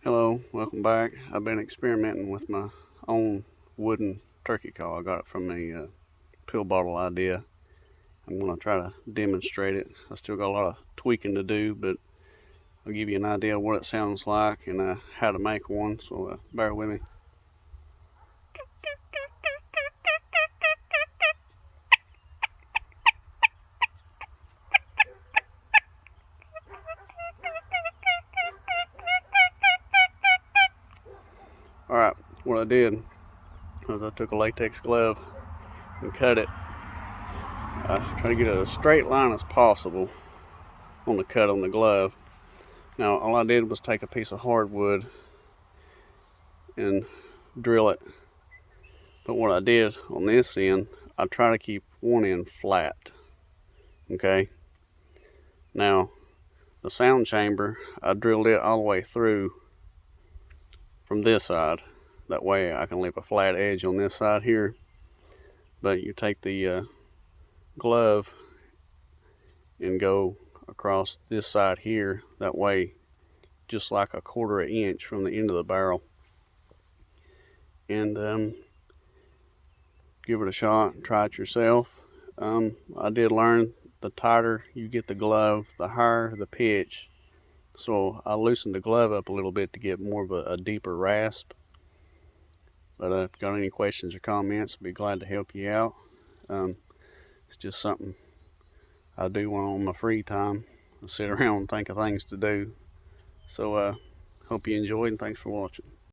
Hello, welcome back. I've been experimenting with my own wooden turkey call. I got it from a pill bottle idea. I'm going to try to demonstrate it. I still got a lot of tweaking to do, but I'll give you an idea of what it sounds like and how to make one, so bear with me. Alright, what I did was I took a latex glove and cut it. I try to get it as straight line as possible on the cut on the glove. Now all I did was take a piece of hardwood and drill it. But what I did on this end, I try to keep one end flat. Okay. Now the sound chamber, I drilled it all the way through from this side. That way I can leave a flat edge on this side here. But you take the glove and go across this side here. That way, just like a 1/4 inch from the end of the barrel. And give it a shot. Try it yourself. I did learn the tighter you get the glove, the higher the pitch. So I loosened the glove up a little bit to get more of a deeper rasp. But if you got any questions or comments, I'd be glad to help you out. It's just something I do when I'm on my free time. I sit around and think of things to do. So hope you enjoyed, and thanks for watching.